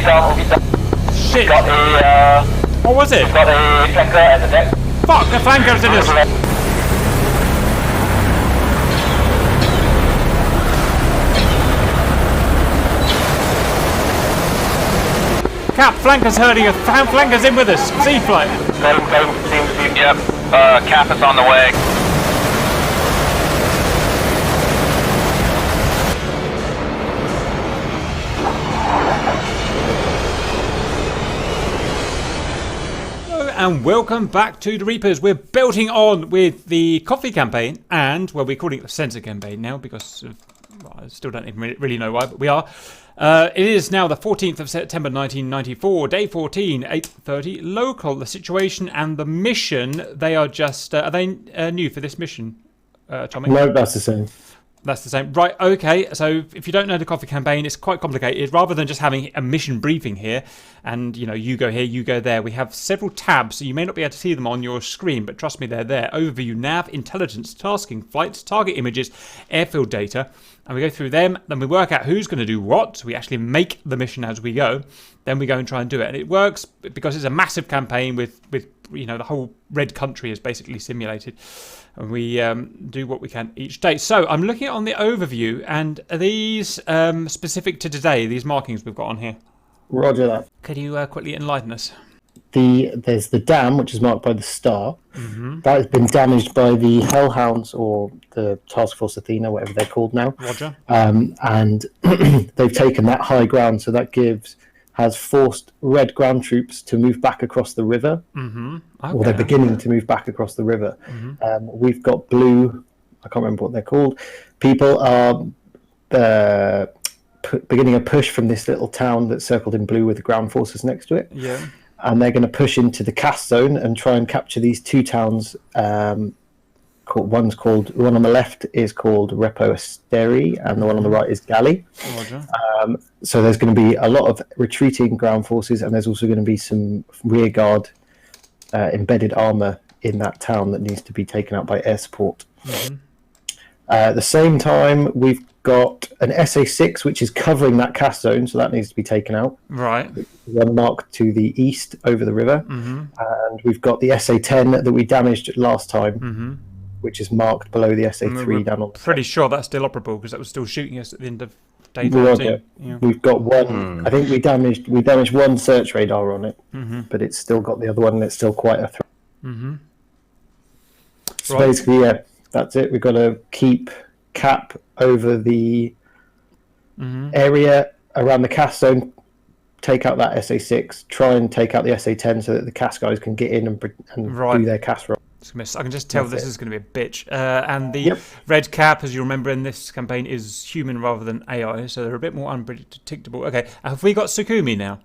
Shit! Got a, what was it? got a flanker at the deck. Fuck, the flanker's in us! Cap, flanker's hurting us. Flanker's in with us. Sea flight. Same, seems to be. Yep. Cap is on the way. And welcome back to the Reapers. We're belting on with the coffee campaign, and well, we're calling it the sensor campaign now because well, I still don't even really know why, but we are. It is now the 14th of September 1994, day 14, 8:30 local. The situation and the mission, they are just are they new for this mission, Tommy? No, that's the same. That's the same. Right, okay, so if you don't know the coffee campaign, it's quite complicated. Rather than just having a mission briefing here, and, you know, you go here, you go there, we have several tabs, so you may not be able to see them on your screen, but trust me, they're there. Overview, nav, intelligence, tasking, flights, target images, airfield data, and we go through them, then we work out who's going to do what, so we actually make the mission as we go, then we go and try and do it. And it works because it's a massive campaign with you know, the whole red country is basically simulated. And we do what we can each day. So I'm looking on the overview, and are these specific to today, these markings we've got on here? Roger that. Could you quickly enlighten us? There's the dam, which is marked by the star. Mm-hmm. That has been damaged by the Hellhounds, or the Task Force Athena, whatever they're called now. Roger. And they've taken that high ground, so that has forced red ground troops to move back across the river. Mm-hmm. Okay. Or they're beginning to move back across the river. Mm-hmm. We've got blue, I can't remember what they're called. People are beginning a push from this little town that's circled in blue with the ground forces next to it. Yeah. And they're going to push into the cast zone and try and capture these two towns. One on the left is called Repo Esteri, and the one on the right is Gali. Roger. So there's going to be a lot of retreating ground forces, and there's also going to be some rear guard embedded armor in that town that needs to be taken out by air support. Mm-hmm. At the same time, we've got an SA-6 which is covering that cast zone, so that needs to be taken out. Right. One marked to the east over the river. Mm-hmm. And we've got the SA-10 that we damaged last time, Mm-hmm. which is marked below the SA-3 down on the pretty sure that's still operable because that was still shooting us at the end of day Roger. 13. Yeah. We've got one. I think we damaged one search radar on it, Mm-hmm. but it's still got the other one, and it's still quite a threat. Mm-hmm. So Right. basically, yeah, that's it. We've got to keep cap over the Mm-hmm. area around the cast zone, take out that SA-6, try and take out the SA-10 so that the cast guys can get in and Right. do their cast roll. I can just tell That's this is going to be a bitch. And the Yep. red cap, as you remember in this campaign, is human rather than AI, so they're a bit more unpredictable. Okay, have we got Sukumi now?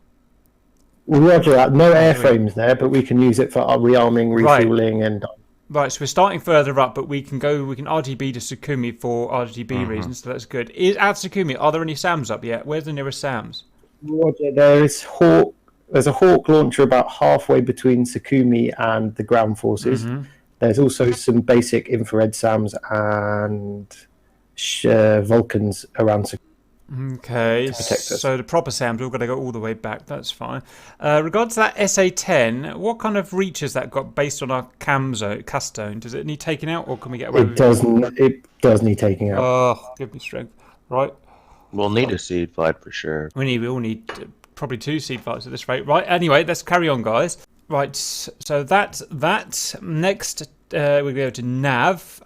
Roger that. No airframes there, but we can use it for our rearming, Right. refueling, and Right, so we're starting further up, but we can RTB to Sukumi for RTB reasons, so that's good. At Sukumi, are there any SAMs up yet? Where's the nearest SAMs? Roger. There's a Hawk launcher about halfway between Sukumi and the ground forces. Mm-hmm. There's also some basic infrared SAMs and Vulcans around Sukumi. Okay, protect us. so the proper SAMs, we've got to go all the way back, that's fine. Regards to that SA-10, what kind of reach has that got based on our cast zone? Does it need taking out, or can we get away with it? It does need taking out. Oh, give me strength. Right. We'll need a seed fight for sure. We all need probably 2 seed fights at this rate. Right, anyway, let's carry on, guys. Right, so that next we go to nav.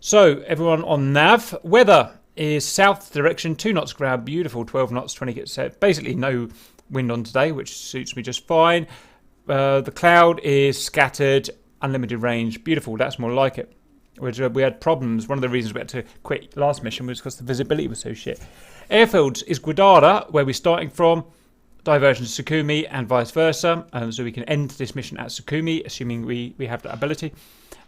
So everyone on nav, weather is south direction, 2 knots ground, beautiful, 12 knots, 20 gets set. Basically no wind on today, which suits me just fine. The cloud is scattered, unlimited range, beautiful, that's more like it. We had problems. One of the reasons we had to quit last mission was because the visibility was so shit. Airfields is Guadara, where we're starting from. Diversion to Sukumi and vice versa. So we can end this mission at Sukumi, assuming we have that ability.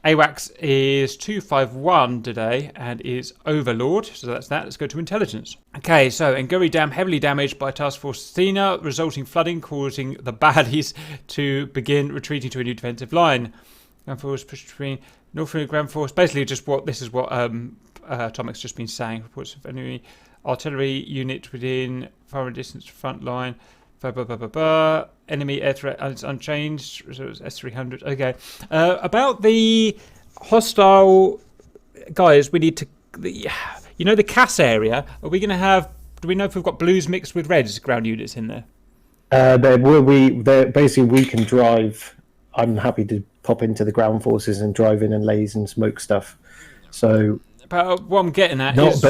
AWACS is 251 today and is Overlord. So that's that. Let's go to intelligence. Okay, so Nguri Dam heavily damaged by Task Force Athena, resulting flooding, causing the baddies to begin retreating to a new defensive line. Ground Force push between North and Ground Force. Basically, just what Tomic's just been saying. Reports of enemy artillery unit within far distance front line. Enemy air threat it's unchanged. So it's S300. Okay. About the hostile guys, we need to. The CAS area. Are we going to have? Do we know if we've got blues mixed with reds ground units in there? Basically we can drive. I'm happy to pop into the ground forces and drive in and laze and smoke stuff. So, but what I'm getting at is,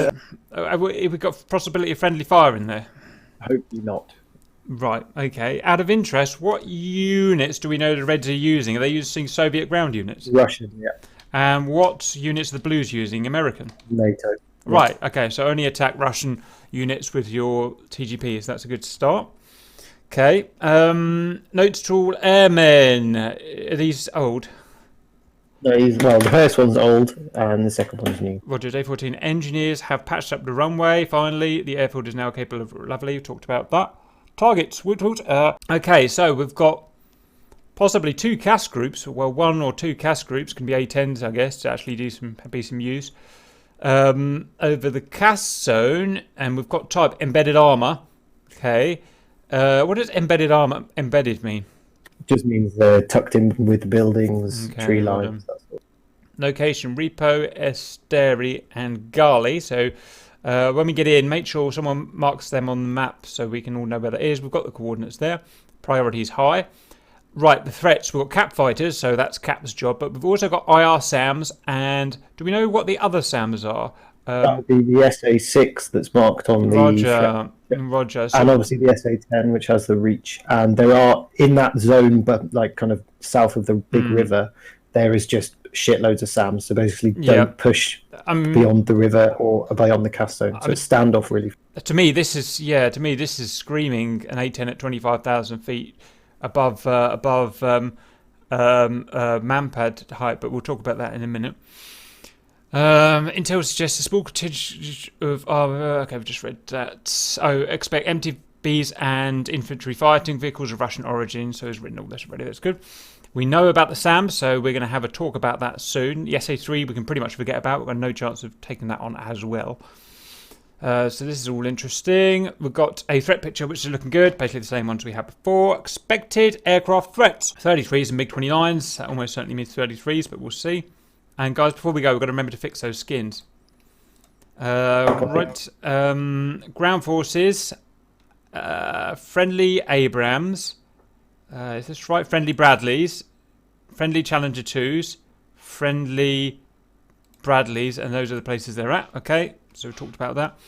have we got possibility of friendly fire in there? Hopefully not. Right. Okay. Out of interest, what units do we know the Reds are using? Are they using Soviet ground units? Russian, yeah. And what units are the Blues using? American. NATO. Right. Okay. So only attack Russian units with your TGPs. That's a good start. Okay. Notes to all airmen. Are these old? No, the first one's old and the second one's new. Roger. Day 14. Engineers have patched up the runway. Finally, the airfield is now capable of. Lovely. We talked about that. Targets. Okay. So we've got possibly 2 CAS groups. Well, 1 or 2 CAS groups can be A10s, I guess, to actually be some use over the CAS zone, and we've got type embedded armor. Okay. What does embedded armor mean? Just means they're tucked in with the buildings, Okay, tree lines. That sort of. Location: Repo, Esteri, and Gali. So when we get in, make sure someone marks them on the map so we can all know where that is. We've got the coordinates there. Priority is high. Right, the threats. We've got Cap fighters, so that's Cap's job. But we've also got IR SAMs, and do we know what the other SAMs are? That would be the SA6 that's marked on Roger. So, and obviously the SA10, which has the reach. And there are, in that zone, but like kind of south of the big river, there is just shitloads of SAMs. So basically don't push beyond the river or beyond the CAS zone. So it's standoff really. To me, this is screaming an A10 at 25,000 feet above manpad height, but we'll talk about that in a minute. Intel suggests a small contingent of okay, we've just read that. So expect MTBs and infantry fighting vehicles of Russian origin. So it's written all this already. That's good. We know about the SAM, so we're going to have a talk about that soon. The SA3 we can pretty much forget about. We've got no chance of taking that on as well. So this is all interesting. We've got a threat picture which is looking good. Basically the same ones we had before. Expected aircraft threats. 33s and MiG-29s. That almost certainly means 33s, but we'll see. And guys, before we go, we've got to remember to fix those skins. Right. Ground forces. Friendly Abrams. Is this right? Friendly Bradleys. Friendly Challenger 2s. Friendly Bradleys. And those are the places they're at. Okay. So we talked about that.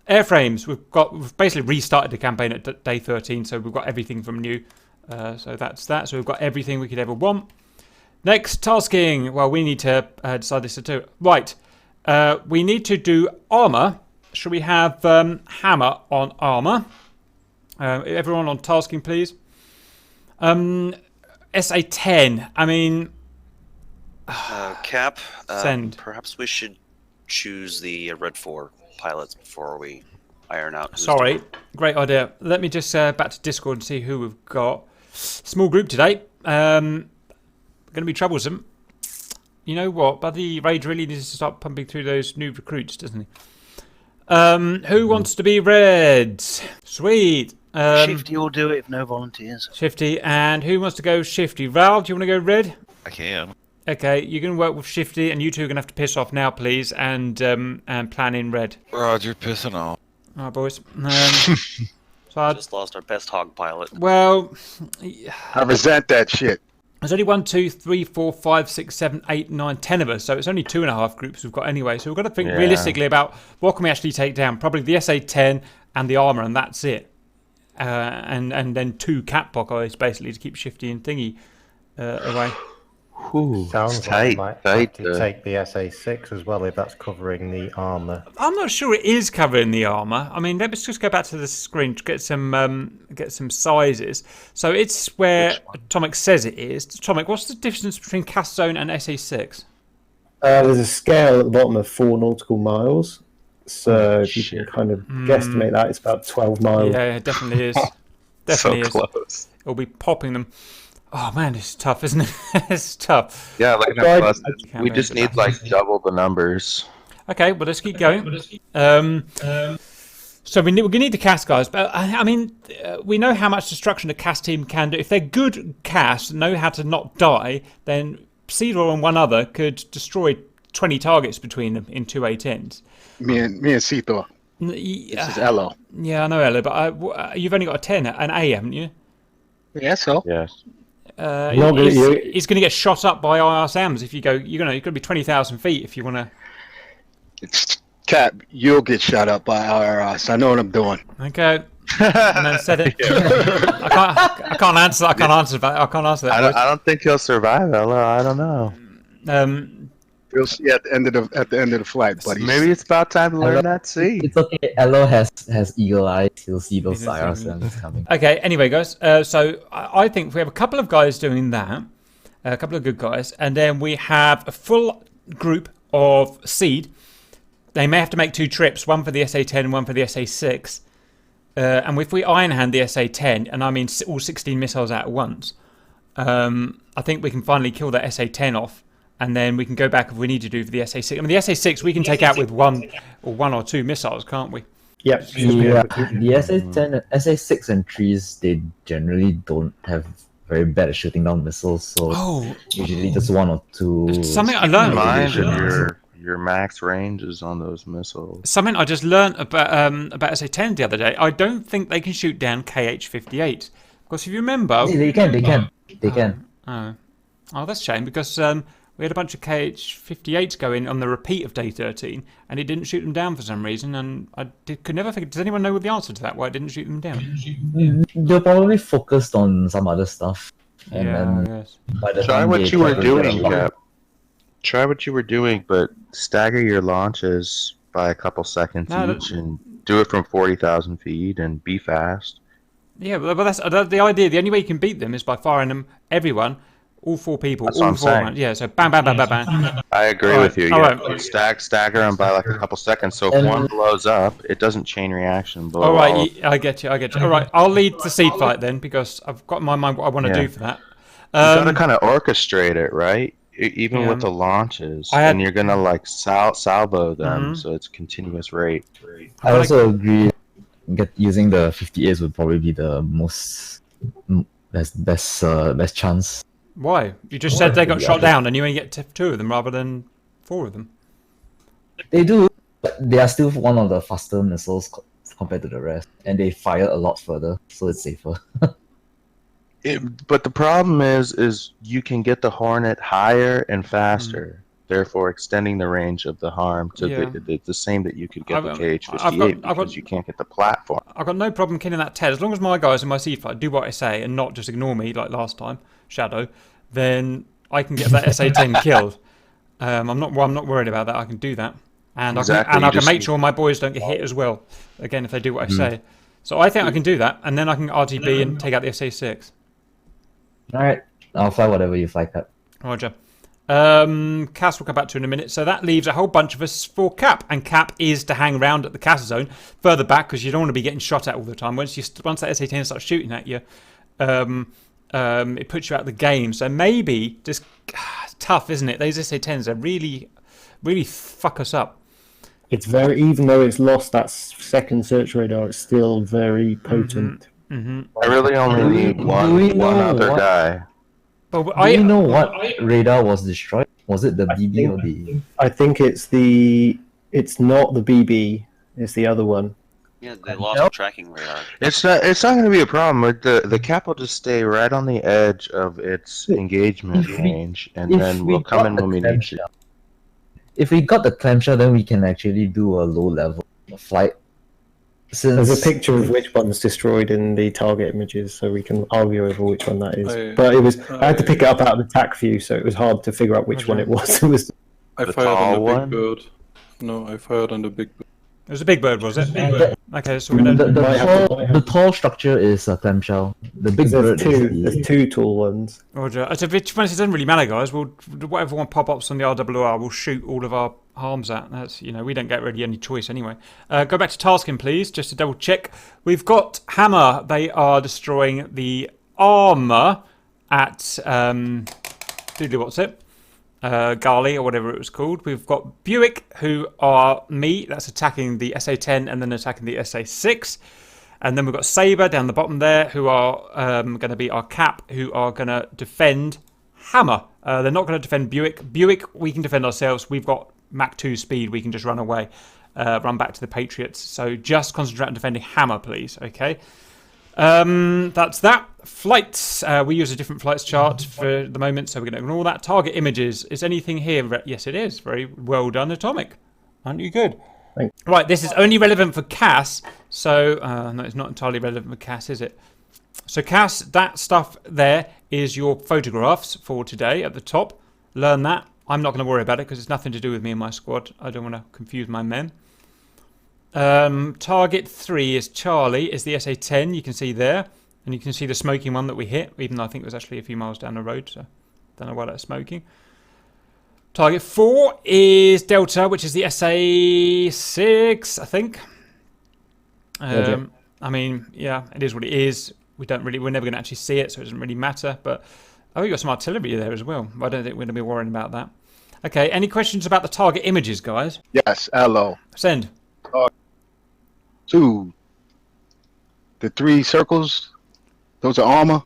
Airframes. We've basically restarted the campaign at day 13. So we've got everything from new. So that's that. So we've got everything we could ever want. Next, tasking. Well, we need to decide this too. Right. We need to do armor. Should we have hammer on armor? Everyone on tasking, please. SA10. I mean... Cap, send. Perhaps we should choose the Red 4 pilots before we iron out who's Sorry. doing. Great idea. Let me just back to Discord and see who we've got. Small group today. Going to be troublesome. You know what? Buddy Rage really needs to start pumping through those new recruits, doesn't he? Who wants to be red? Sweet. Shifty will do it if no volunteers. Shifty. And who wants to go Shifty? Val, do you want to go red? I can. Okay, you're going to work with Shifty, and you two are going to have to piss off now, please, and plan in red. Roger, pissing off. All right, boys. So Just lost our best hog pilot. well, I resent that shit. there's only 1, 2, 3, 4, 5, 6, 7, 8, 9, 10 of us, so it's only 2.5 groups we've got anyway. So we've got to think realistically about what can we actually take down. Probably the SA-10 and the armour, and that's it. And then 2 catblock guys basically to keep Shifty and Thingy away. Ooh, Sounds it's like tight, you might tight. have to take the SA6 as well if that's covering the armour. I'm not sure it is covering the armour. I mean, let's just go back to the screen to get some sizes. So it's where Atomic says it is. Atomic, what's the difference between CAS Zone and SA6? There's a scale at the bottom of 4 nautical miles. So if you can kind of guesstimate that, it's about 12 miles. Yeah, it definitely is. Definitely so is. close. It'll be popping them. Oh man, it's tough, isn't it? It's tough. Yeah, look at Right. how fast. We just need like double the numbers. Okay, well let's keep going. So we need the CAS guys, but I mean, we know how much destruction a CAS team can do. If they're good CAS, know how to not die, then Cedar and one other could destroy 20 targets between them in 2 A10s. Me and Cito. This is Elo. Yeah, I know Elo, but you've only got a 10, an A, haven't you? Yeah, so. Yes. He's going to get shot up by IR SAMs if you go. You've got to be 20,000 feet if you want to. Cap, you'll get shot up by IRS. I know what I'm doing. Okay. And then said it. I can't answer that. I can't answer that. I don't think he'll survive, Ella. I don't know. We'll see at the end of the flight, buddy. Maybe it's about time to learn that sea. It's okay. Elo has eagle eyes. He'll see those IRSMs coming. Okay. Anyway, guys. So I think we have a couple of guys doing that, a couple of good guys, and then we have a full group of Seed. They may have to make 2 trips, one for the SA-10 and one for the SA-6. And if we iron hand the SA-10, and I mean all 16 missiles out at once, I think we can finally kill that SA-10 off, and then we can go back if we need to do for the SA-6. I mean, the SA-6 we can take out with one or two missiles, can't we? Yep. Yeah, the SA-10, SA-6 and 3s, they generally don't have very bad at shooting down missiles, so usually just 1 or 2. Something I learned. Mind your max ranges on those missiles. Something I just learned about SA-10 the other day. I don't think they can shoot down KH-58. Because if you remember... They can. Oh, that's a shame, because we had a bunch of KH-58s go in on the repeat of Day 13, and it didn't shoot them down for some reason, and I could never figure... Does anyone know the answer to that, why it didn't shoot them down? They're probably focused on some other stuff. And then by the Try what you were doing, Cap. Try what you were doing, but stagger your launches by a couple seconds each, and do it from 40,000 feet, and be fast. Yeah, but that's the idea. The only way you can beat them is by firing them, everyone, all 4 people, That's all what I'm 4 saying. rounds. Yeah, so bam, bam, bam, bam, bam. I agree with you. Alright. Stagger them by like a couple seconds, so if one blows up, it doesn't chain reaction. Blow All right, off. I get you. All right, I'll lead the seed fight then, because I've got in my mind what I want to do for that. You gotta kind of orchestrate it, right? Even with the launches, and you're gonna like salvo them, so it's a continuous rate. I also agree. Using the 58s would probably be the best chance. Why? You just said they got shot down, and you only get 2 of them rather than 4 of them. They do, but they are still one of the faster missiles compared to the rest, and they fire a lot further, so it's safer. But the problem is you can get the Hornet higher and faster, therefore extending the range of the harm to the same that you could get the KH-58 because you can't get the platform. I've got no problem killing that Ted. As long as my guys in my seed fight do what I say and not just ignore me like last time, Shadow, then I can get that SA-10 killed. I'm not worried about that. I can do that. And I can make sure my boys don't get hit as well, again, if they do what I say. So I think I can do that, and then I can RTB and take out the SA-6. Alright, I'll fly whatever you fly, Cap. Roger. Cass will come back to in a minute. So that leaves a whole bunch of us for Cap, and Cap is to hang around at the Cass zone further back because you don't want to be getting shot at all the time. Once that SA-10 starts shooting at you, it puts you out of the game. So maybe just tough, isn't it? Those SA-10s are really fuck us up. It's very, even though it's lost that second search radar, it's still very potent. I really only need one other guy. But do you know what radar was destroyed? Was it the BB or the... I think it's not the BB, it's the other one. Yeah, they lost the tracking radar. It's not going to be a problem. The Cap will just stay right on the edge of its engagement range, and then we'll come in when we need to. If we got the clamshell, then we can actually do a low-level flight. There's a picture of which one's destroyed in the target images, so we can argue over which one that is. But I had to pick it up out of the TAC view, so it was hard to figure out which one it was. I fired on the big bird. No, I fired on the big bird. It was a big bird, was it? Okay, so we're gonna... The tall structure is a clamshell. The big bird there's 2 tall ones. Roger. So it doesn't really matter, guys. Whatever one pop-ups on the RWR, we'll shoot all of our harms at. That's, we don't get really any choice anyway. Go back to tasking, please, just to double check. We've got Hammer. They are destroying the armor at what's it? Gali, or whatever it was called. We've got Buick, who are me, that's attacking the SA-10 and then attacking the SA-6. And then we've got Sabre down the bottom there, who are going to be our cap, who are going to defend Hammer. They're not going to defend Buick. Buick, we can defend ourselves. We've got Mach 2 speed. We can just run away, run back to the Patriots. So just concentrate on defending Hammer, please. Okay. That's that. Flights. We use a different flights chart for the moment, so we're going to ignore that. Target images. Is anything here? Yes, it is. Very well done, Atomic. Aren't you good? Thanks. Right, this is only relevant for Cass, so no, it's not entirely relevant for Cass, is it? So Cass, that stuff there is your photographs for today at the top. Learn that. I'm not going to worry about it because it's nothing to do with me and my squad. I don't want to confuse my men. Target 3 is Charlie, is the SA-10, you can see there. And you can see the smoking one that we hit, even though I think it was actually a few miles down the road, so don't know why that's smoking. Target 4 is Delta, which is the SA-6, I think. I mean, yeah, it is what it is. We're never going to actually see it, so it doesn't really matter. But we've got some artillery there as well. I don't think we're going to be worrying about that. Okay, any questions about the target images, guys? Yes, hello. Send. 2. The 3 circles, those are armor?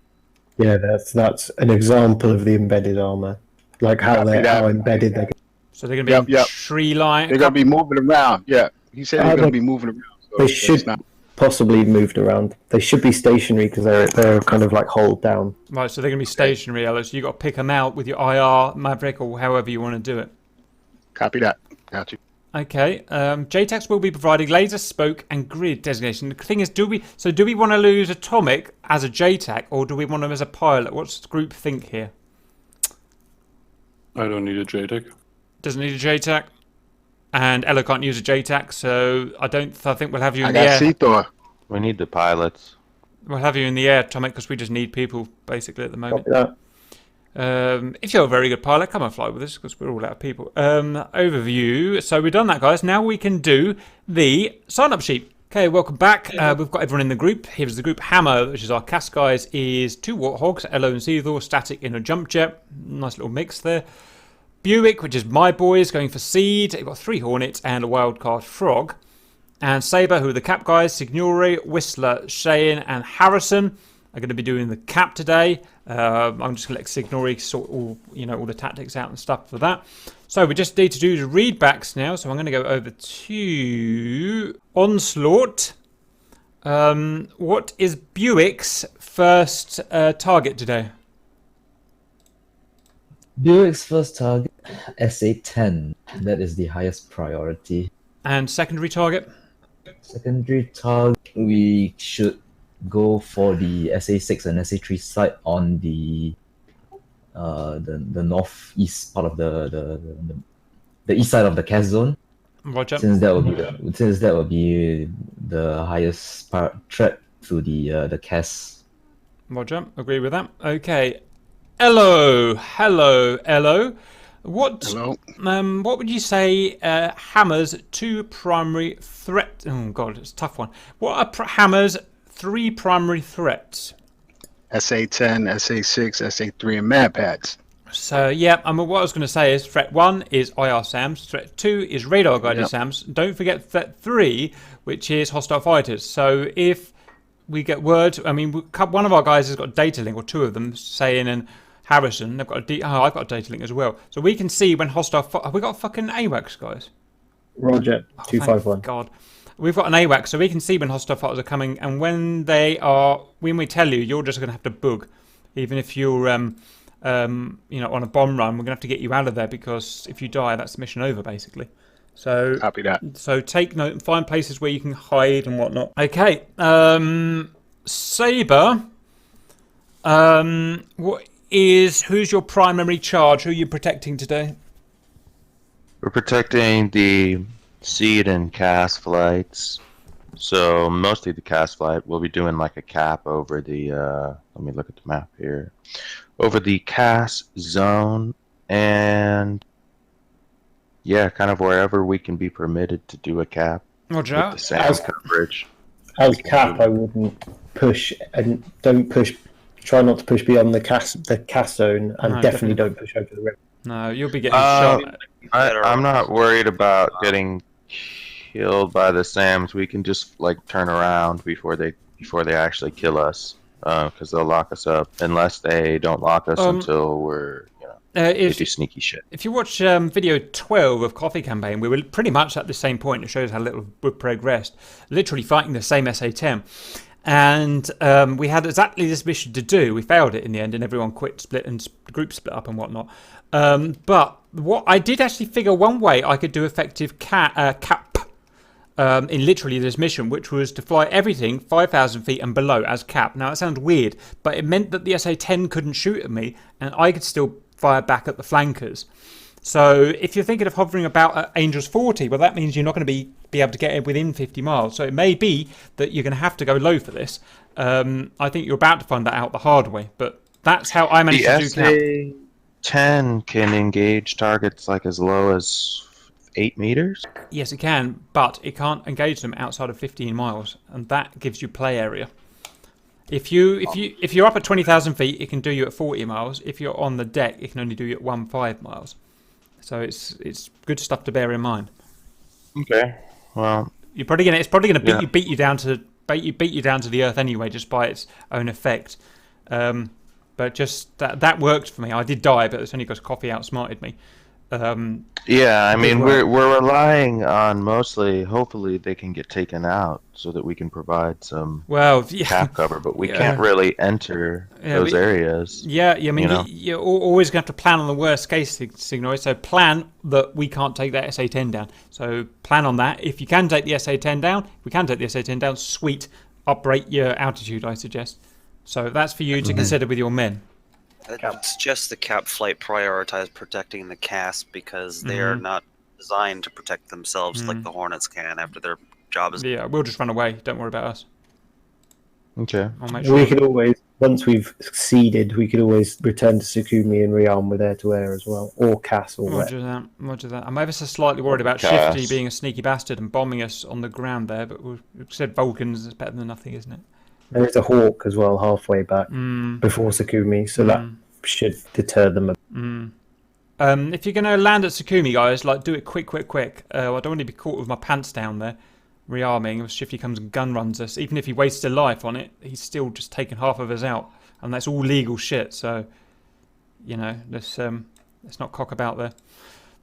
Yeah, that's an example of the embedded armor. Like how embedded they get. So they're going to be tree line. They're going to be moving around. Yeah, he said they're going to be moving around. So they should possibly moved around. They should be stationary because they're kind of like hold down. Right, so they're going to be stationary, Ellis. So you got to pick them out with your IR, Maverick, or however you want to do it. Copy that. Got you. Okay. JTACs will be providing laser, spoke, and grid designation. The thing is, do we want to lose Atomic as a JTAC, or do we want him as a pilot? What's the group think here? I don't need a JTAC. Doesn't need a JTAC. And Ella can't use a JTAC, so I think we'll have you in the air. Thor. We need the pilots. We'll have you in the air, Atomic, because we just need people, basically, at the moment. If you're a very good pilot, come and fly with us, because we're all out of people. Overview. So we've done that, guys. Now we can do the sign-up sheet. Okay, welcome back. We've got everyone in the group. Here's the group. Hammer, which is our cast guys, is 2 Warthogs, Elo and Seethor, static in a jump jet. Nice little mix there. Buick, which is my boys, going for seed. They've got 3 Hornets and a wildcard frog. And Sabre, who are the cap guys, Signori, Whistler, Cheyenne, and Harrison are going to be doing the cap today. I'm just going to let Signori sort all the tactics out and stuff for that. So we just need to do the readbacks now. So I'm going to go over to Onslaught. What is Buick's first target today? Buick's first target, SA-10. That is the highest priority. And secondary target? Secondary target, we should go for the SA-6 and SA-3 site on the northeast part of the east side of the CAS zone. Roger. Since that will be the highest threat to the CAS. Roger. Agree with that. Okay. Hello. What would you say Hammer's 2 primary threats? Oh god, it's a tough one. What are Hammer's 3 primary threats? SA-10, SA-6, SA-3, and Mad Pads. So yeah, what I was going to say is threat 1 is IR SAMs, threat 2 is radar guided SAMs. Don't forget threat 3, which is hostile fighters. So if we get word, one of our guys has got a data link, or 2 of them, Sayin and Harrison, they've got I've got a data link as well. So we can see when hostile have we got fucking AWACS, guys? Roger, 251. God. We've got an AWACS, so we can see when hostile fighters are coming, and when we tell you, you're just going to have to boog. Even if you're on a bomb run, we're going to have to get you out of there, because if you die, that's mission over, basically. So copy that. So take note and find places where you can hide and whatnot. Okay. Sabre. Who's your primary charge? Who are you protecting today? We're protecting the seed and CAS flights. So mostly the CAS flight. We'll be doing like a cap over the let me look at the map here. Over the CAS zone, and yeah, kind of wherever we can be permitted to do a cap. Roger. With the SAM coverage. As cap, I wouldn't push, and don't push. Try not to push beyond the CAS zone, and definitely don't push over the river. No, you'll be getting shot. I'm not worried about getting killed by the SAMs. We can just like turn around before they actually kill us, because they'll lock us up unless they don't lock us until we're they do sneaky shit. If you watch video 12 of Coffee Campaign, we were pretty much at the same point. It shows how little we've progressed. Literally fighting the same SA-10. And we had exactly this mission to do. We failed it in the end, and everyone quit, split, and the group split up and whatnot. But what I did actually figure one way I could do effective cap in literally this mission, which was to fly everything 5,000 feet and below as cap. Now, that sounds weird, but it meant that the SA-10 couldn't shoot at me, and I could still fire back at the flankers. So if you're thinking of hovering about at Angels 40, well, that means you're not going to be able to get within 50 miles. So it may be that you're going to have to go low for this. I think you're about to find that out the hard way, but that's how I managed to do cap. The SA-10 can engage targets like as low as 8 meters? Yes, it can, but it can't engage them outside of 15 miles, and that gives you play area. If you're up at 20,000 feet, it can do you at 40 miles. If you're on the deck, it can only do you at 15 miles. So it's good stuff to bear in mind. Okay. Well, it's probably gonna beat you down to the earth anyway, just by its own effect. But just that worked for me. I did die, but it's only because Coffee outsmarted me. Yeah, I mean, we're relying on mostly, hopefully they can get taken out so that we can provide some cap cover, but we can't really enter those areas. Yeah, I mean, you're always going to have to plan on the worst case scenario, so plan that we can't take that SA-10 down. So plan on that. If you can take the SA-10 down, sweet, uprate your altitude, I suggest. So that's for you to consider with your men. I suggest the cap flight prioritize protecting the cast because they are not designed to protect themselves like the Hornets can after their job is. Yeah, we'll just run away. Don't worry about us. Okay. I'll make sure. We could always, once we've succeeded, we could always return to Sukumi and rearm with air-to-air as well, or CAS or Roger that. I'm ever so slightly worried about Shifty being a sneaky bastard and bombing us on the ground there, but we've said Vulcans is better than nothing, isn't it? There is a Hawk as well halfway back before Sukumi, so that should deter them. If you're going to land at Sukumi, guys, like do it quick. I don't want to be caught with my pants down there, rearming. If Shifty comes and gun runs us, even if he wastes a life on it, he's still just taken half of us out, and that's all legal shit. So, let's not cock about there.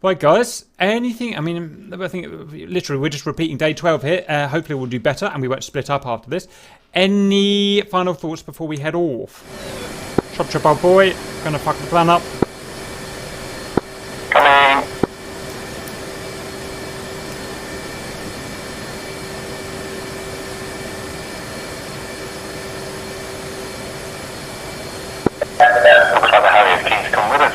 Right, guys, anything? I mean, I think literally we're just repeating day 12 here. Hopefully we'll do better and we won't split up after this. Any final thoughts before we head off? Chop, old boy. Gonna fuck the plan up. Coming. Looks like the Harrier keen to come with us.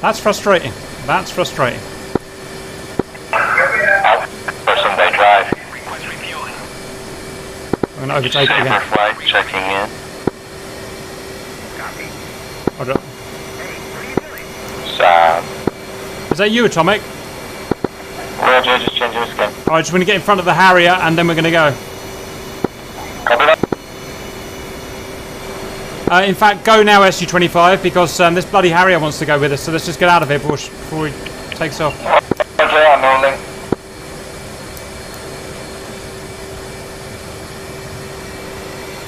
That's frustrating. Sunday drive. I'm gonna overtake it again. Flight checking in. Roger. Sam. Is that you, Atomic? Roger, just changing the skin. Alright, just want to get in front of the Harrier and then we're gonna go. Copy that. In fact, go now, SU-25, because this bloody Harrier wants to go with us, so let's just get out of here before he takes off. Roger, I'm rolling.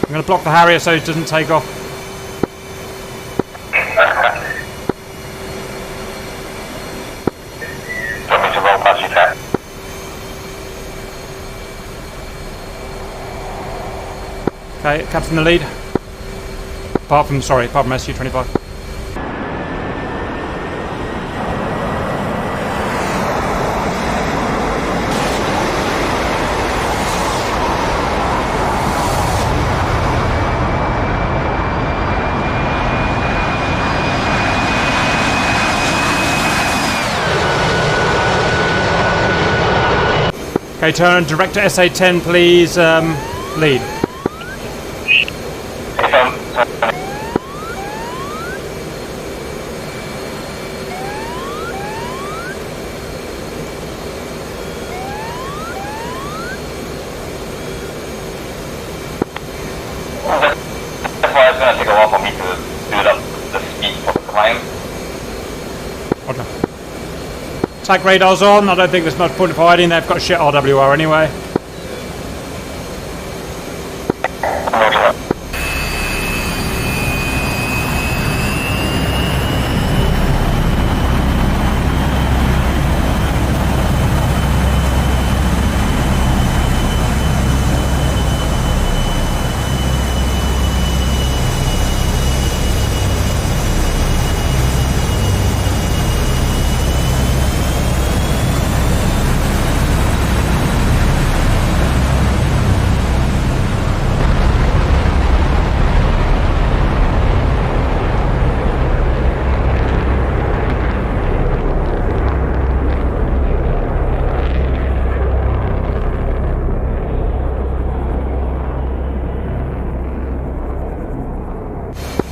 I'm going to block the Harrier so it doesn't take off. Want me to roll past your tap? Okay, Cap's in the lead. Apart from SU-25. Okay, turn, Director SA-10, please, lead. Attack radar's on. I don't think there's much point of hiding. They've got shit RWR anyway.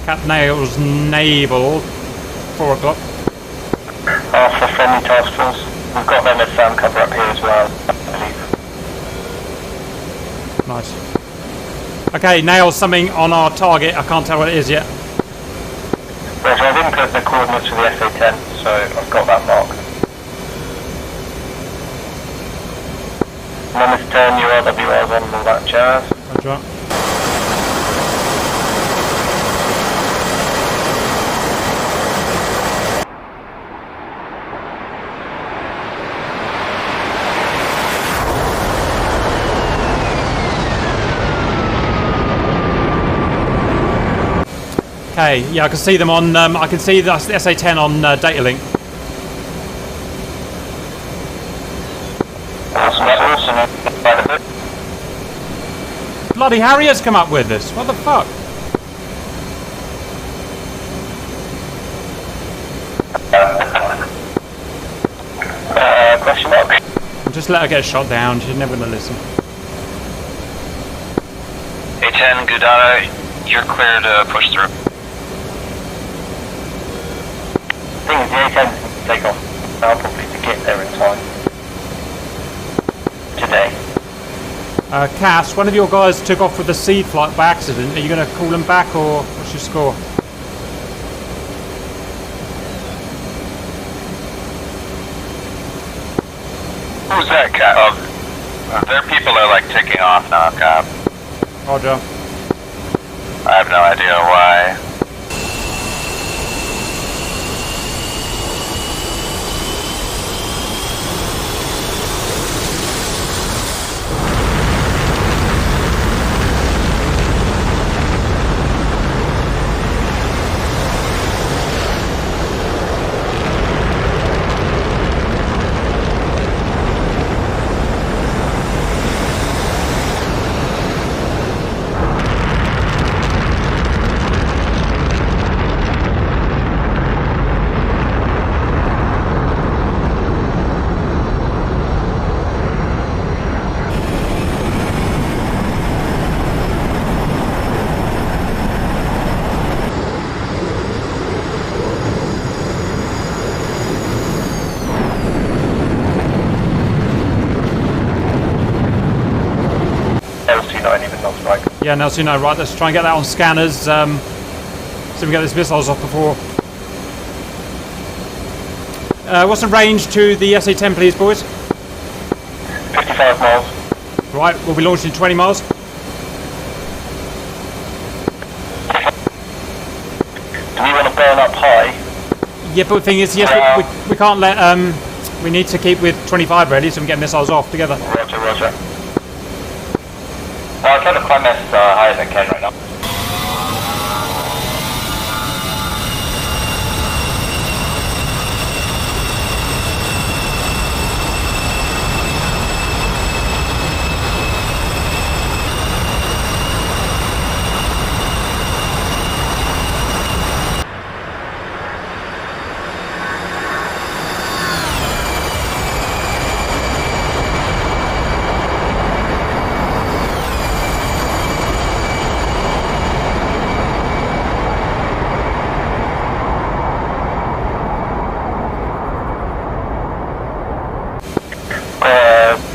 Cap nails naval. 4 o'clock. Alpha friendly task force. We've got them as sound cover up here as well, I believe. Nice. Okay, nails something on our target. I can't tell what it is yet. Right, so I've input the coordinates for the SA-10, so I've got that marked. And then let's turn your RWRs on and all that jazz. Roger. Okay, yeah, I can see them on. I can see the SA-10 on data link. Bloody Harriers come up with this. What the fuck? Question mark. Just let her get shot down. She's never gonna listen. A-10, Gudana, you're clear to push through. The thing is, the A-10 can take off now probably to get there in time. Today. Cass, one of your guys took off with the seed flight by accident. Are you going to call him back, or what's your score? Who's that, Cap? Their people are like ticking off now, Cap. Roger. I have no idea why. Yeah, Nelsino, right, let's try and get that on scanners, so we can get these missiles off before. What's the range to the SA-10, please, boys? 55 miles. Right, we'll be launching 20 miles. Do we want to burn up high? Yeah, but the thing is, yes, we can't let, we need to keep with 25 ready so we can get missiles off together. Roger, roger. Well, I'll try to climb as high as I can right now.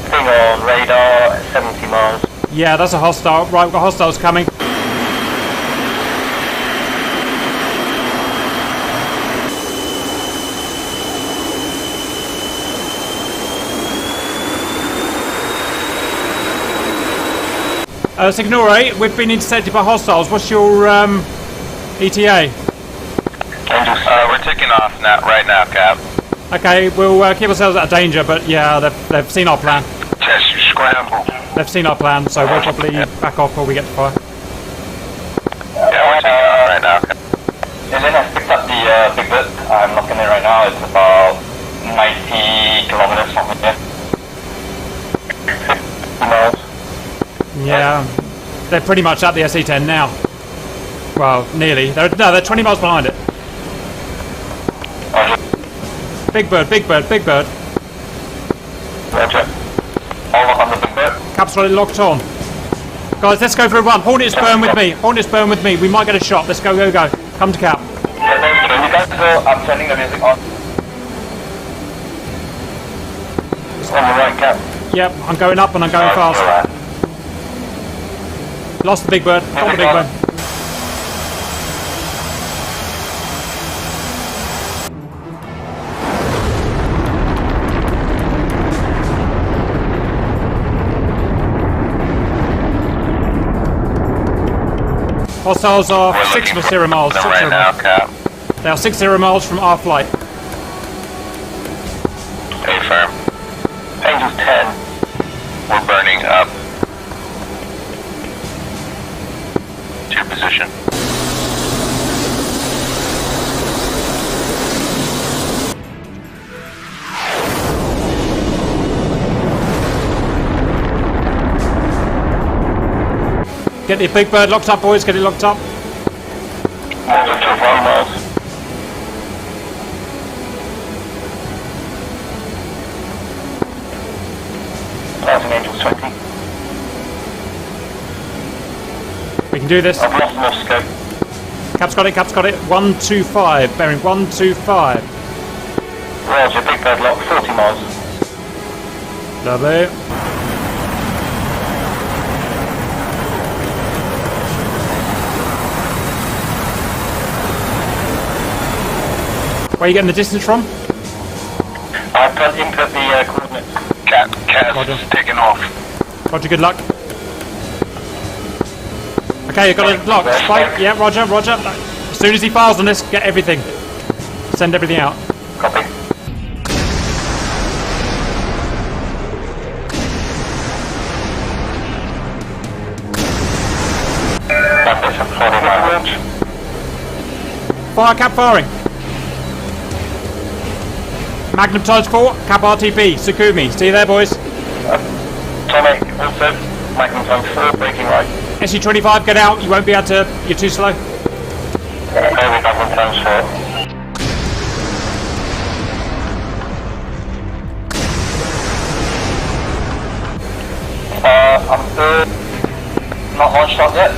Thing on radar at 70 miles. Yeah, that's a hostile. Right, we've got hostiles coming. Signore, we've been intercepted by hostiles. What's your ETA? We're taking off now, right now, Cap. Okay, we'll keep ourselves out of danger, but yeah, they've seen our plan. Just scramble. They've seen our plan, so we'll probably back off before we get to fire. Yeah, we're taking off right now, Cap. Engine has picked up the Big Bird. I'm looking at it right now. It's about 90 kilometers from here. 50 miles. Yeah, they're pretty much at the SE-10 now. Well, nearly. They're 20 miles behind it. Big Bird, Big Bird, Big Bird. Roger. I'll look on the Big Bird. Cap's got it locked on. Guys, let's go for a run. Hornets burn with me. Hornets burn with me. We might get a shot. Let's go, go, go. Come to Cap. Yeah, you guys go. I'm turning the music on. It's on the right, Cap. Yep, I'm going up and I'm going fast. Right. Lost the Big Bird. Got the Big Bird. Hostiles are 60 miles. Right now, Cap. They are 60 miles from our flight. A firm. Angels 10. We're burning up. To your position. Get the Big Bird locked up, boys. Get it locked up. Moving to 1 miles. Angels 20. We can do this. I've lost more scope. Cap's got it. Cap's got it. 125. Bearing 125. Roger, Big Bird lock, 40 miles. Lovely. Where are you getting the distance from? I've got input the coordinates. Cat's taking off. Roger, good luck. Okay, you got it locked. Spike, yeah, Roger, Roger. As soon as he fires on this, get everything. Send everything out. Copy. Fire, Cap firing. Magnum times 4, Cap RTP, Sukumi. See you there, boys. Tommy, also, Magnum times 4, braking right. SU-25, get out. You won't be able to. You're too slow. Over Magnum times 4. I'm third. Not launched up yet.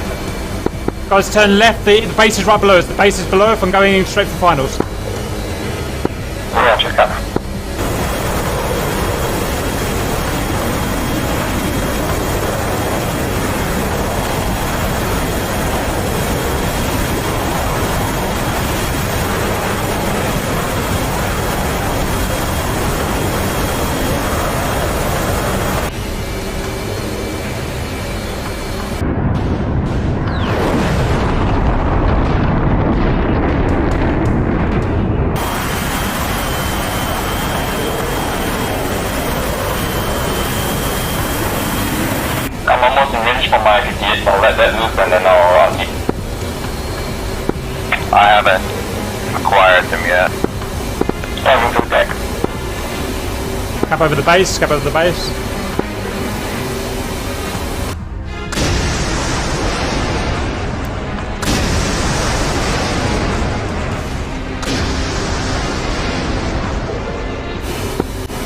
Guys, turn left. The base is right below us. The base is below if I'm going straight for finals. Yeah, check out. I'm almost in range for my 58, so I'll let that loose and then I'll keep. I haven't acquired them yet. Diving through deck. Cap over the base. Cap over the base.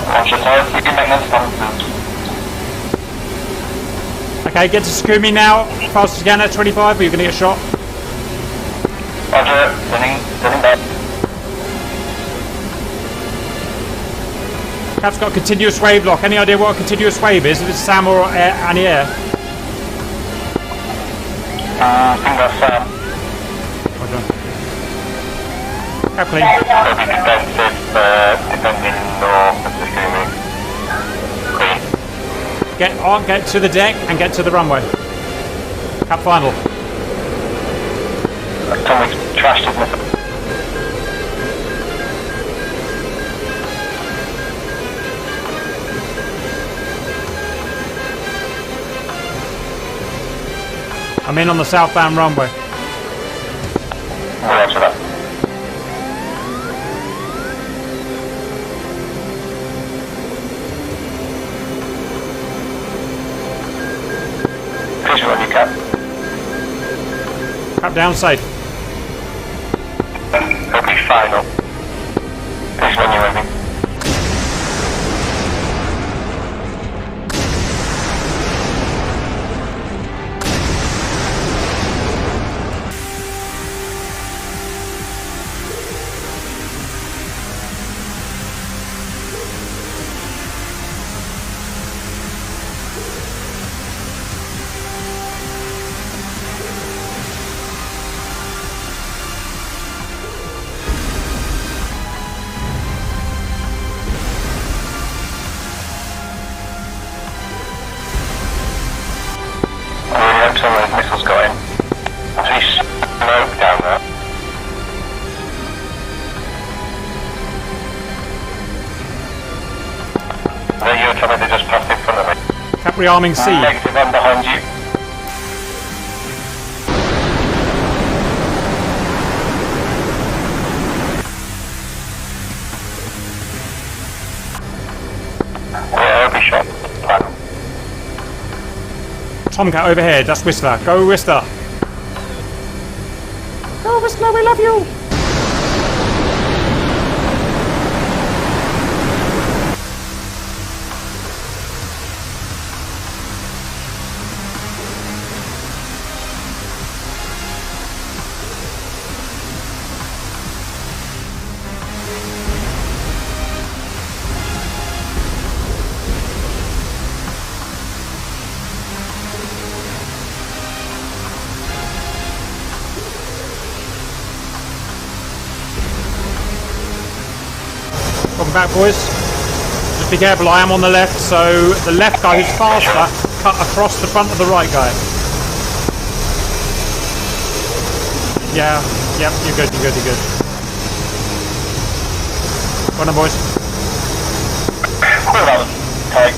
Watch your tower, keep your magnets coming through. Okay, get to Sukumi now. Fast as you can at 25, or you're going to get shot. Roger, turning back. Cap's got a continuous wave lock. Any idea what a continuous wave is? If it's SAM or anti-air? I think that's Roger. Cap clean. maybe defensive, depending on the Get to the deck and get to the runway. Cap final. Atomic's trashed his missile. I'm in on the southbound runway. Roger that. Visual on you, Cap. Cap down safe. It'll be final. Visual on you, Amy. Some of those missiles got in. Actually smoke down there. I think you're trying to just passed in front of me. Cap rearming C. Negative, I'm behind you. Yeah, every shot. Plan. Tomcat overhead, that's Whistler. Go Whistler. Go Whistler, we love you. Welcome back, boys. Just be careful, I am on the left, so the left guy who's faster cut across the front of the right guy. Yeah, yep, you're good, you're good, you're good. Go on, boys. Well, that was tight.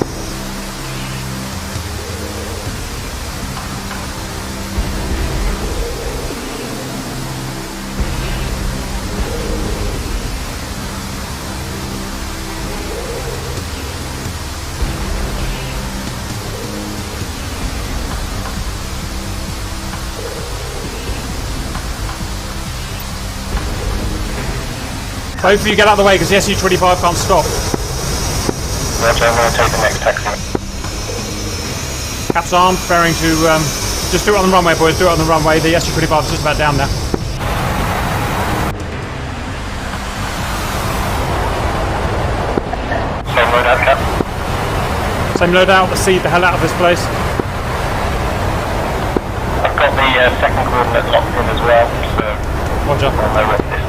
Both of you get out of the way because the SU-25 can't stop. Roger, I'm going to take the next taxi. Cap's armed, preparing to just do it on the runway, boys. Do it on the runway. The SU-25 is just about down there. Same loadout, Cap. Same loadout. Let's see the hell out of this place. I've got the second coordinate locked in as well, so Roger. I know where this is.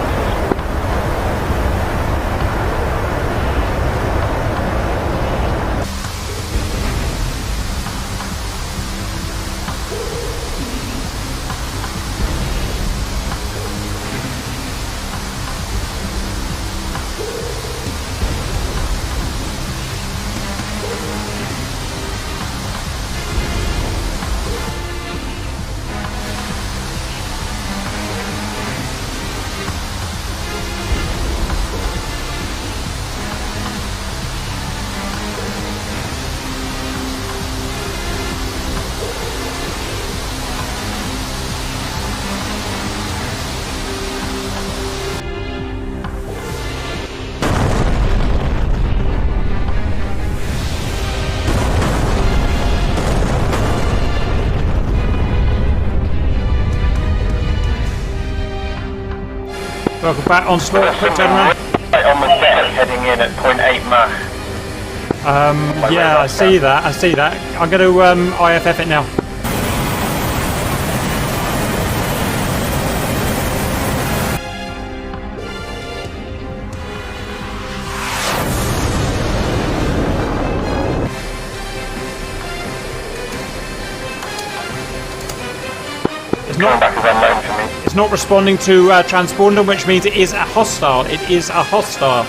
Welcome back on slot. Quick turnaround. Right on the deck, heading in at 0.8 Mach. Yeah, I see that. I see that. I'm going to IFF it now. coming back as unknown for me. It's not responding to transponder, which means it is a hostile. It is a hostile.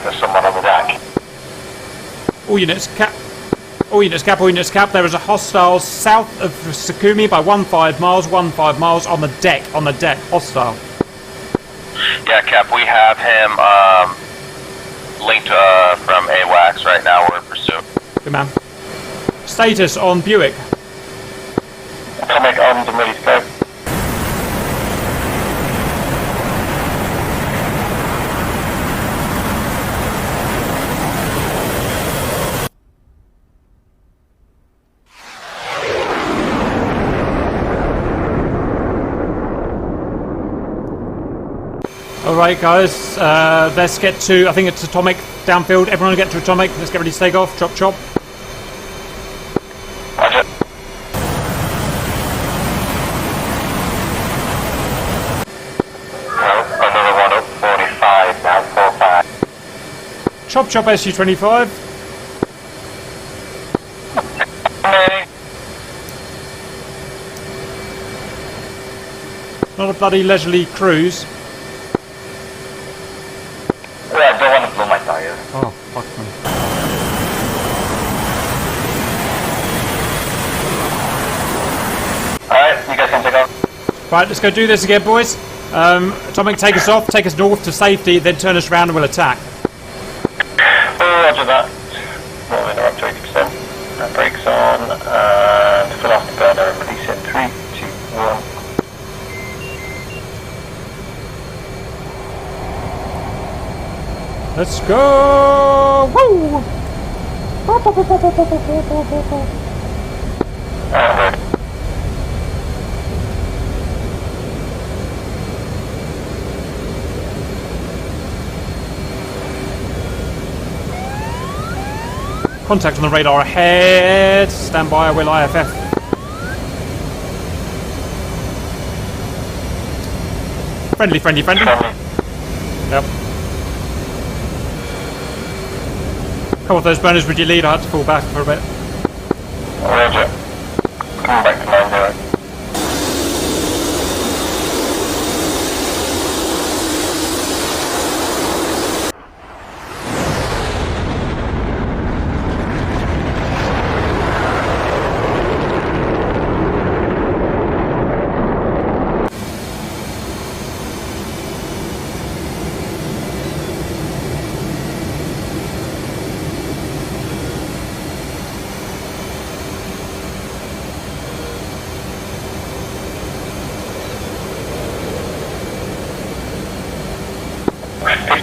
There's someone on the deck. All units cap. All units cap. All units cap. There is a hostile south of Sakumi by 15 miles. 15 miles on the deck. On the deck. Hostile. Yeah, Cap. We have him linked from AWACS right now. We're in pursuit. Good man. Status on Buick. Atomic armed and ready to go. Alright guys, let's get to, I think it's Atomic downfield. Everyone get to Atomic, let's get ready to take off. Chop chop. Roger. Well, another one up 45 now, 45. Chop chop SU-25. Not a bloody leisurely cruise. I don't want to blow my tires. Oh, fuck man. Alright, you guys can take off. Right, let's go do this again, boys. Atomic, take us off, take us north to safety, then turn us around and we'll attack. Roger that. Well, we're up to 80%. That brakes on, and fill off the burner and release it. 3, 2, 1. Let's go! Woo! Contact on the radar ahead. Stand by, I will IFF. Friendly. Yep. Couple of those burners with your lead, I had to fall back for a bit. Roger. Coming back to 90.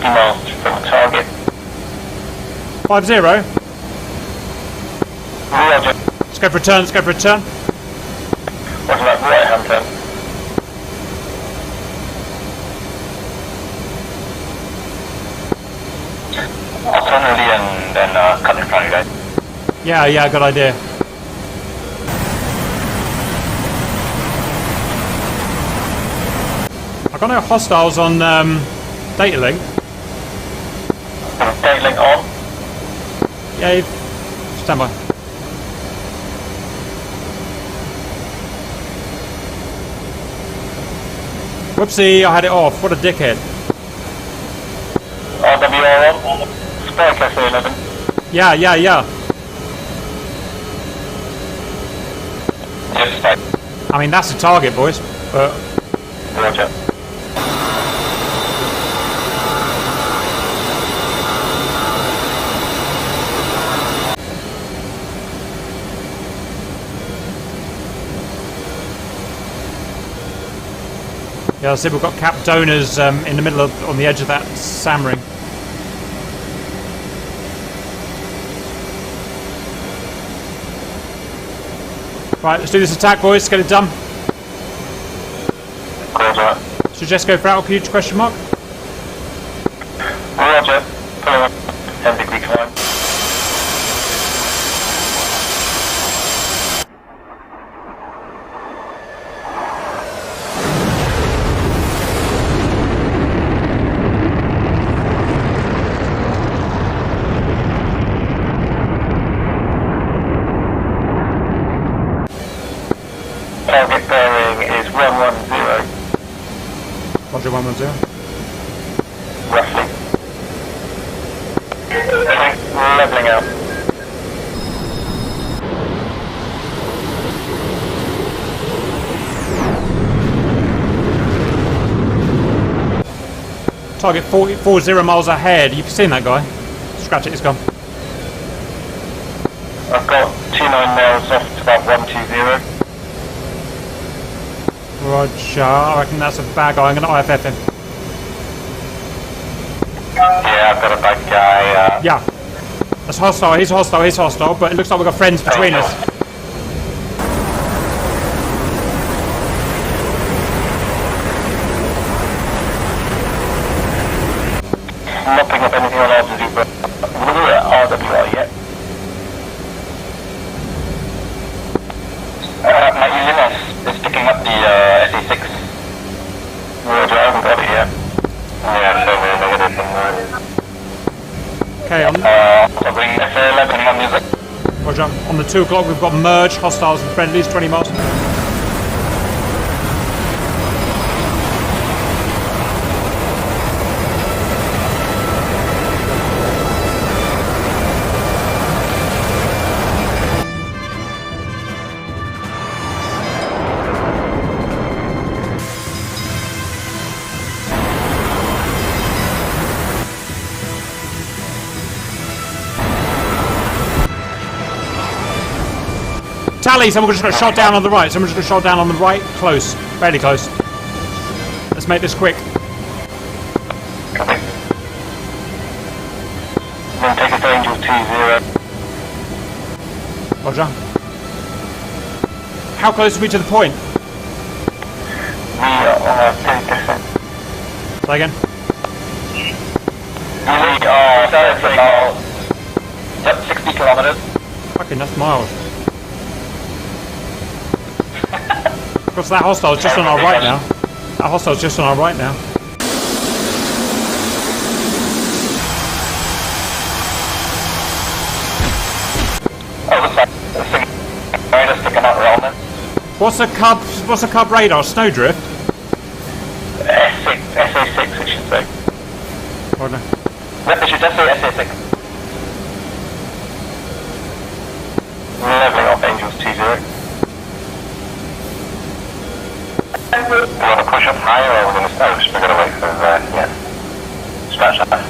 Miles from the target. 50. Roger. Let's go for a turn, What's that right hand turn? I'll turn early and then cut in front of you guys. Yeah, good idea. I got no hostiles on data link. Data link on. Yeah, stand by. Whoopsie, I had it off. What a dickhead. RWR on. Spare Cafe 11. Yeah. Just spike. I mean, that's the target, boys. But Roger. Yeah, I see we've got cap donors in the middle of, on the edge of that SAM ring. Right, let's do this attack, boys. Get it done. Roger. Suggest go for altitude, question mark? Roger. 10 degree climb. Target bearing is 110. Roger, 110. Roughly. Okay, leveling out. Target 40 miles ahead. You've seen that guy. Scratch it, he's gone. I've got 29 miles off to about 120. Roger, I reckon that's a bad guy. I'm going to IFF him. Yeah, I've got a bad guy. Yeah. That's hostile, he's hostile, but it looks like we've got friends between us. I'm not picking up anything on altitude, but I'll deploy yet. My UNS is picking up the SA6. Roger, I haven't got it yet. Yeah, so we're negative from Okay, on I'll bring SA11 on music. Roger. On the 2 o'clock we've got merge, hostiles and friendlies, 20 miles. Tally, someone just got shot down on the right. Someone just got shot down on the right. Close. Fairly close. Let's make this quick. Copy. Then take us to Angel 20. Roger. How close are we to the point? We are 10%. Say again. We are about 60 kilometers. Fucking, that's miles. Because that hostile's just on our right now. That hostile's just on our right now. Oh, looks like the thing radar sticking out around there. What's a cub radar? Snowdrift? SA6, it should say. Oh no. It should just say SA6. Leveling off Angels 20. Do you want to push up higher or we're going to start? We're going to wait for, yeah. Scratch that.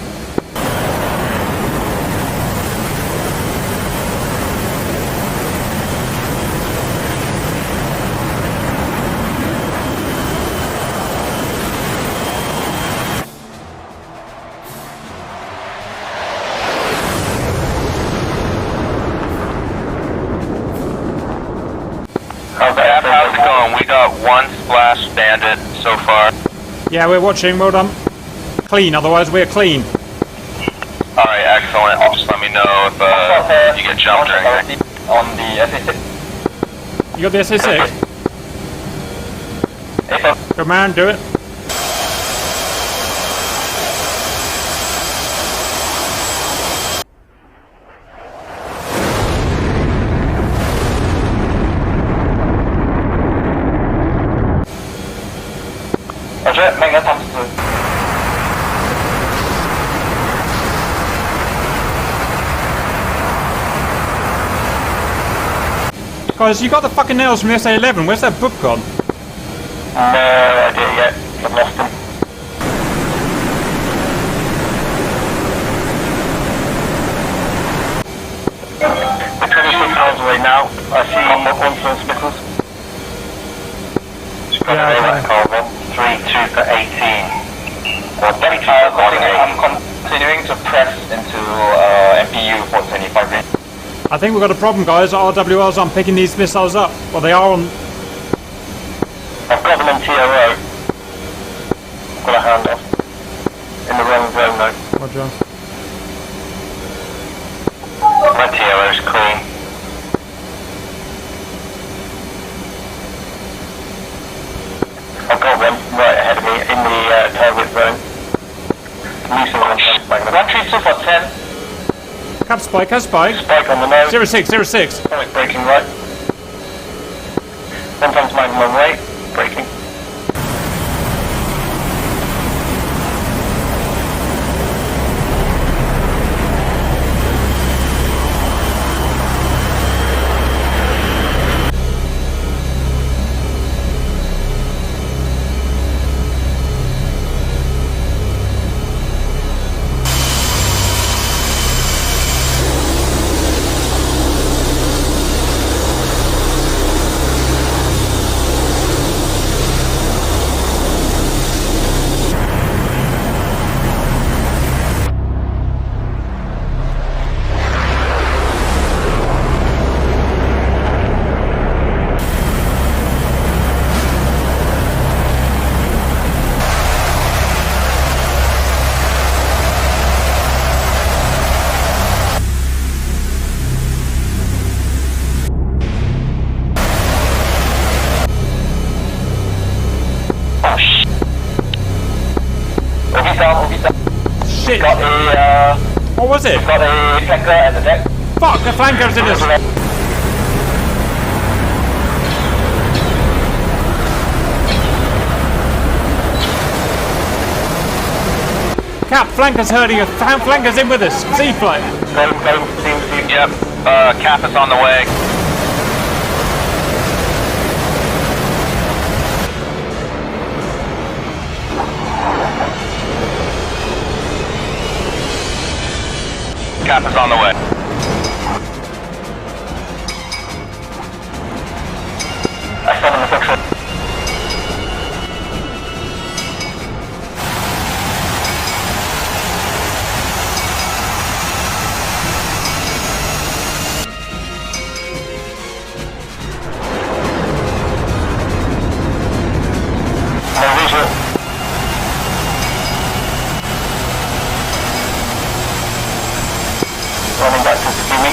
How's it going? We got one splash bandit so far. Yeah, we're watching. Well done. Clean, otherwise we're clean. Alright, excellent. Just let me know if you get jumped or anything. On the SA6. You got the SA6? Good man, do it. Roger, make that times 2. Guys, you got the fucking nails from the SA11. Where's that book gone? No idea yet. I've lost them. We're 26 miles away now. I see one for missiles. Yeah, okay. Carbon. 32 for 18. I'm continuing to press into MPU 425 range. I think we've got a problem, guys. RWLs aren't picking these missiles up. Well, they are on... I've got them on TRO. I've got a handoff. In the wrong zone though. Roger. My TRO is clean. I've got one right ahead of me in the target zone. Losing one magnum. 132 for 10. Cap spike, cap spike. Spike on the nose. 06, 06. Stomach braking right. One times magnum on right. Braking. Shit. Got a, what was it? got a flanker at the deck. Fuck, the flanker's in us. Cap, flanker's hurting us. Flanker's in with us. Z-flight. Yep. Cap is on the way. Cap is on the way. I sent him a picture. No visual. Running back to see me.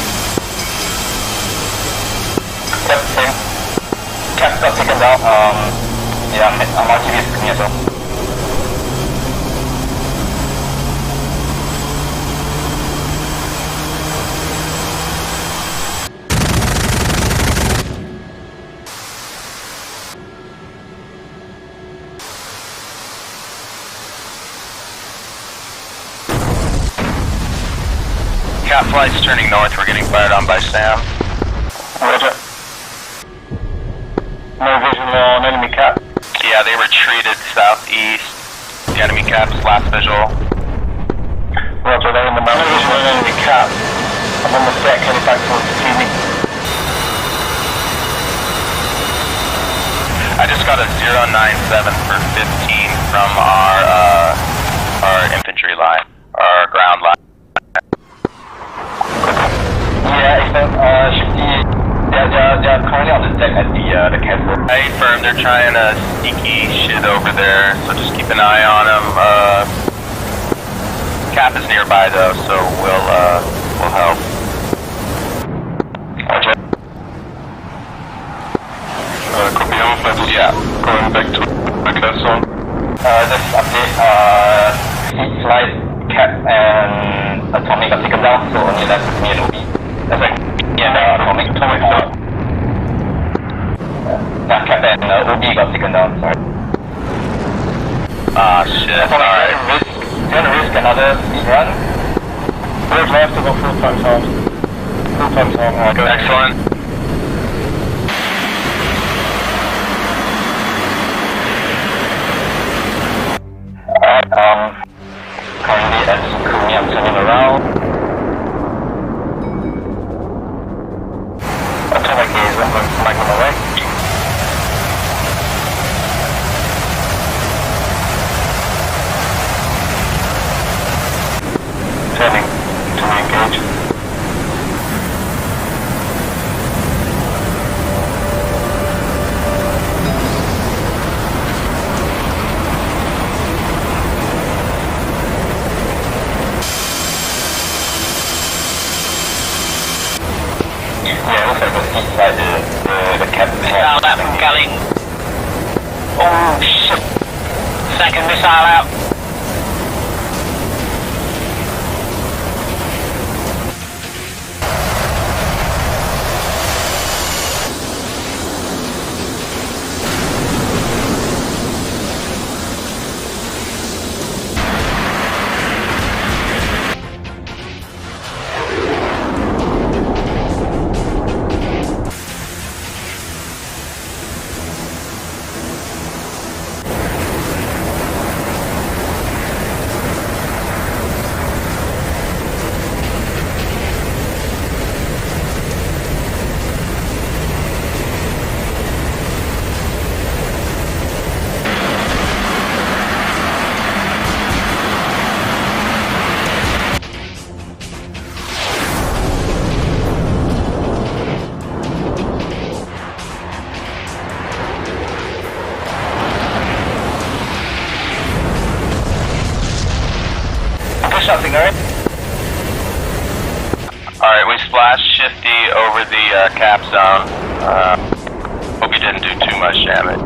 Yep, same. Cap got taken down. Yeah, I'm RTV is me as well. Cap flight's turning north, we're getting fired on by Sam. Roger. No visual on enemy cap. Yeah, they retreated southeast. The enemy cap's last visual. Roger, they're in the mountain. No visual on enemy cap. I'm on the deck heading back towards the TV. I just got a 097 for 15 from our infantry line, our ground line. Yeah, they're currently on the deck at the castle. I confirm they're trying to sneaky shit over there, so just keep an eye on them. Cap is nearby though, so we'll help. Roger. Copy on flight. Yeah, going back to the castle. This update, heat flight, Cap and Atomic got taken down, so only left with me and Obi. That's like, yeah, Atomic. Yeah, Cap and Obi got taken down, sorry. Ah, shit, alright. Do you want to risk another speed run? We're left to go full time sound. Full time sound, excellent. Currently at Sukumi, I'm turning around. Atomic is going to Magnum away. Oh shit! Second missile out. Alright, we splashed Shifty over the cap zone. Hope he didn't do too much damage.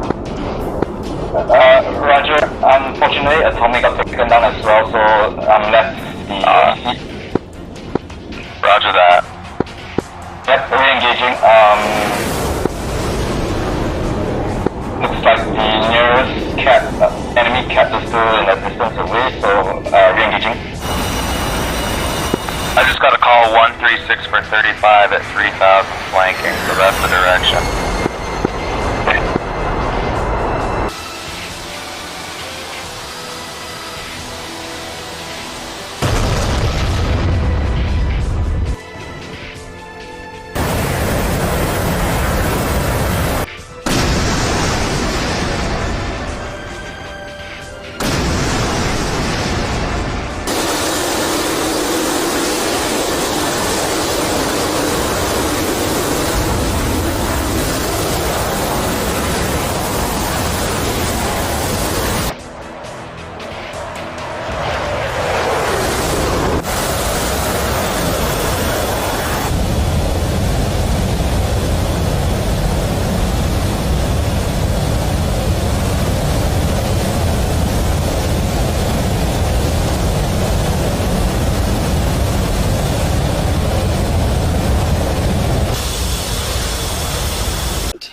Roger. Unfortunately, Atomic got taken down as well, so I'm left the Roger that. Yep, re-engaging. Looks like the nearest enemy cap is still in a distance away, so re-engaging. I just got a call 136 for 35 at 3000 flanking, so that's the direction.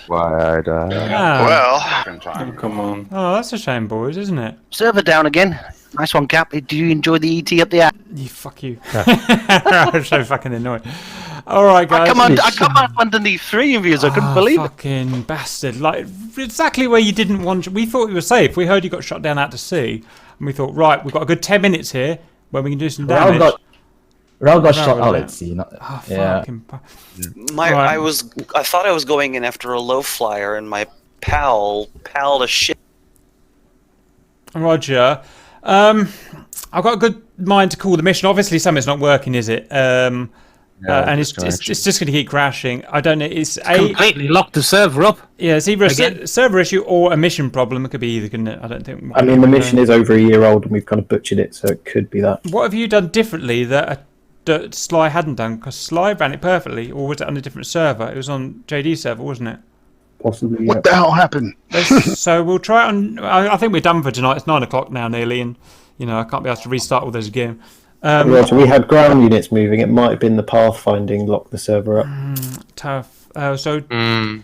Why I died. Well, come on. Oh, that's a shame, boys, isn't it? Server down again. Nice one, Cap. Did you enjoy the ET up the app? You fuck you. I'm so fucking annoyed. Alright, guys. I come up underneath three of you, I couldn't believe it. Fucking bastard. Like, exactly where you didn't want... We thought we were safe. We heard you got shot down out to sea. And we thought, right, we've got a good 10 minutes here where we can do some damage. Raul got shot out at sea. Fucking... I thought I was going in after a low flyer, and my pal to shit. Roger. I've got a good mind to call the mission. Obviously, something's not working, is it? And it's just going to keep crashing. I don't know. It's completely locked the server up. Yeah, it's either a server issue or a mission problem. It could be either, couldn't it? I don't think. I mean, the mission is over a year old, and we've kind of butchered it, so it could be that. What have you done differently that Sly hadn't done? Because Sly ran it perfectly, or was it on a different server? It was on JD server, wasn't it? Possibly. What the hell happened? So we'll try it on. I think we're done for tonight. It's 9 o'clock now, nearly, and I can't be asked to restart all those again. Roger, we had ground units moving. It might have been the pathfinding locked the server up. Tough. Mm.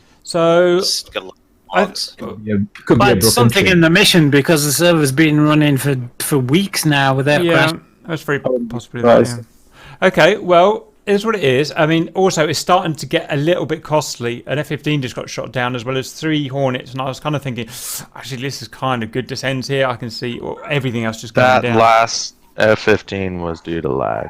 Could be something in the mission because the server's been running for weeks now without crash. That's very possibly that. Yeah. Okay, well, it's what it is. I mean, also, it's starting to get a little bit costly. An F-15 just got shot down, as well as 3 Hornets, and I was kind of thinking, actually, this is kind of good descent here. I can see everything else just going down. That last F-15 was due to lag.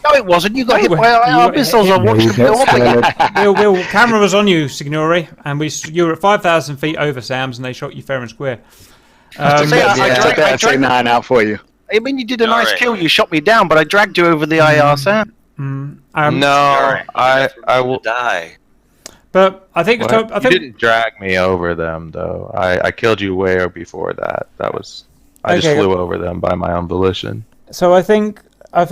No, it wasn't. You got hit by our missiles. I watched them. Bill, camera was on you, Signori, and you were at 5,000 feet over Sam's, and they shot you fair and square. I took 9 out for you. I mean, you did a nice kill. You shot me down, but I dragged you over the IR, Sam. I will die. But I think you didn't drag me over them, though. I killed you way before that. I just flew over them by my own volition. So I think I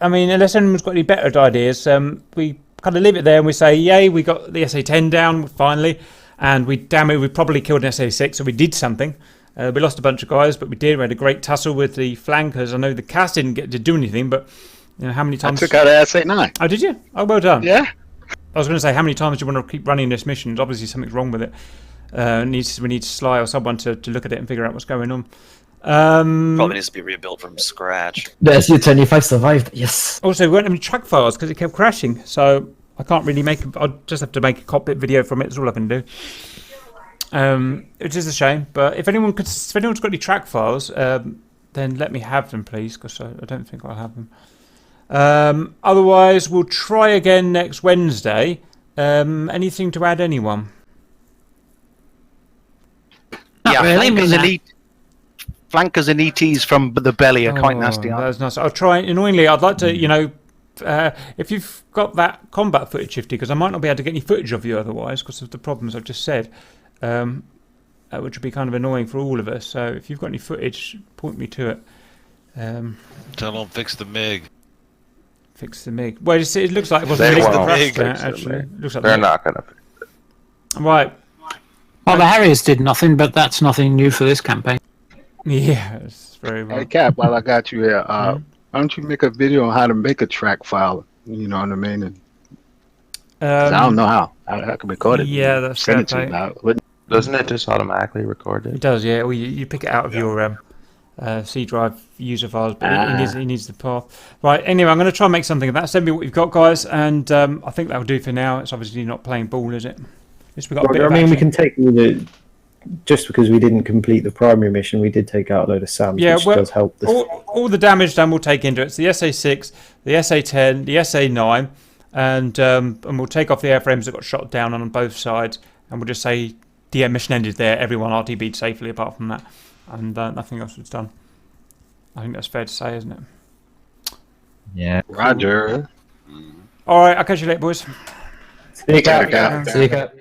mean, unless anyone's got any better ideas, we kind of leave it there and we say, yay, we got the SA-10 down finally. and we probably killed an SA6, so we did something. We lost a bunch of guys, but we did. We had a great tussle with the flankers. I know the CAS didn't get to do anything, but how many times? I took out an SA9. Oh, did you? Oh, well done. Yeah. I was going to say, how many times do you want to keep running this mission? Obviously, something's wrong with it. We need Sly or someone to look at it and figure out what's going on. Probably needs to be rebuilt from scratch. The SU-25 survived. Yes. Also, we weren't having track files because it kept crashing, so I can't really I'll just have to make a cockpit video from it. That's all I can do. Which is a shame, but if anyone's got any track files, then let me have them, please, because I don't think I'll have them. Otherwise, we'll try again next Wednesday. Anything to add, anyone? Yeah, flankers and ETs from the belly are quite nasty. That's nice. I'll try. Annoyingly, I'd like to, if you've got that combat footage, Shifty, because I might not be able to get any footage of you otherwise because of the problems I've just said. Which would be kind of annoying for all of us. So if you've got any footage, point me to it. Tell them fix the MiG. Fix the MiG. Well, it looks like it wasn't the MiG actually. Looks like they're not going to fix it. Right. Well, the Harriers did nothing, but that's nothing new for this campaign. Yeah, it's very well. Hey, Cap, while I got you here, why don't you make a video on how to make a track file? You know what I mean? And, I don't know how. I can record it. Yeah, that's send it to you now. Doesn't it just automatically record it? It does, yeah. Well, you pick it out of your C drive user files, but it needs the path. Right, anyway, I'm going to try and make something of that. Send me what you've got, guys, and I think that'll do for now. It's obviously not playing ball, is it? At least we got a bit of action. We can take just because we didn't complete the primary mission, we did take out a load of SAMs, which does help. All the damage done we'll take into it. It's the SA6, the SA10, the SA9, and we'll take off the airframes that got shot down on both sides, and we'll just say the mission ended there. Everyone RTB'd safely apart from that, and nothing else was done. I think that's fair to say, isn't it? Yeah. Roger. All right, I'll catch you later, boys. See you, Cap.